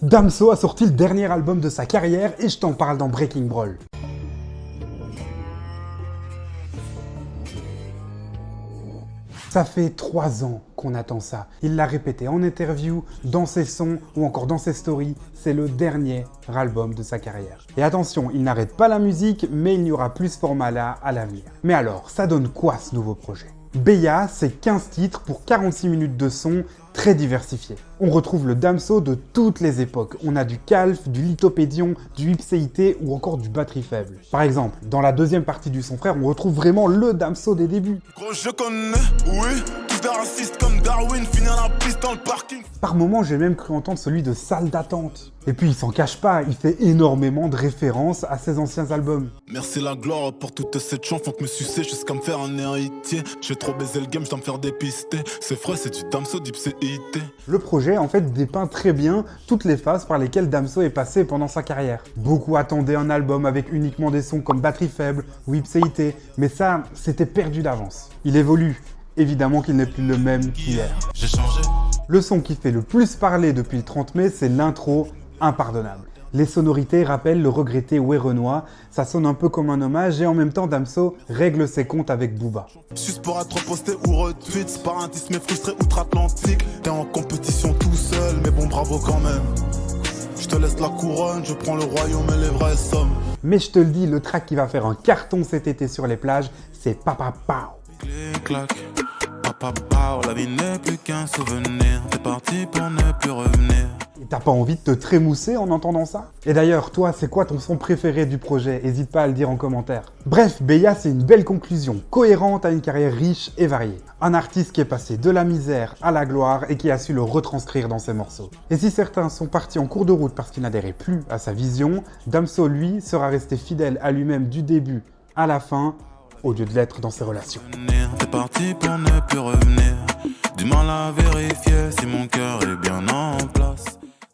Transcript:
Damso a sorti le dernier album de sa carrière et je t'en parle dans Breaking Brawl. Ça fait 3 ans qu'on attend ça. Il l'a répété en interview, dans ses sons ou encore dans ses stories. C'est le dernier album de sa carrière. Et attention, il n'arrête pas la musique, mais il n'y aura plus ce format-là à l'avenir. Mais alors, ça donne quoi ce nouveau projet? Beya, c'est 15 titres pour 46 minutes de son, très diversifiés. On retrouve le Damso de toutes les époques. On a du Calf, du Lithopédion, du Ipséité ou encore du Batterie Faible. Par exemple, dans la deuxième partie du Son Frère, on retrouve vraiment le Damso des débuts. Gros, je connais, oui, tous des racistes comme Darwin, finir la piste dans le parking. Par moments, j'ai même cru entendre celui de Salle d'attente. Et puis, il s'en cache pas, il fait énormément de références à ses anciens albums. Merci la gloire pour toute cette chance, faut que me sucer jusqu'à me faire un héritier. J'ai trop baisé le game, je dois me faire dépister. C'est frais, c'est du Damso, d'Ipséité. Le projet, en fait, dépeint très bien toutes les phases par lesquelles Damso est passé pendant sa carrière. Beaucoup attendaient un album avec uniquement des sons comme Batterie Faible ou Ipséité, mais ça, c'était perdu d'avance. Il évolue. Évidemment qu'il n'est plus le même qu'hier. J'ai changé. Le son qui fait le plus parler depuis le 30 mai, c'est l'intro Impardonnable. Les sonorités rappellent le regretté Ouais Renoir, ça sonne un peu comme un hommage et en même temps Damso règle ses comptes avec Booba. Juste pour être posté ou retweet, c'est pas un disque mais frustré outre-Atlantique. T'es en compétition tout seul, mais bon bravo quand même. Je te laisse la couronne, je prends le royaume et les vraies sommes. Mais je te le dis, le track qui va faire un carton cet été sur les plages, c'est Papa Pao. Clic clac, papa pao, la vie n'est plus qu'un souvenir. T'es parti pour ne plus revenir. Et t'as pas envie de te trémousser en entendant ça? Et d'ailleurs, toi, c'est quoi ton son préféré du projet? Hésite pas à le dire en commentaire. Bref, Beya, c'est une belle conclusion, cohérente à une carrière riche et variée. Un artiste qui est passé de la misère à la gloire et qui a su le retranscrire dans ses morceaux. Et si certains sont partis en cours de route parce qu'ils n'adhéraient plus à sa vision, Damso, lui, sera resté fidèle à lui-même du début à la fin, au lieu de l'être dans ses relations. T'es parti pour ne plus revenir. Du mal à vérifier si mon cœur est bien en place.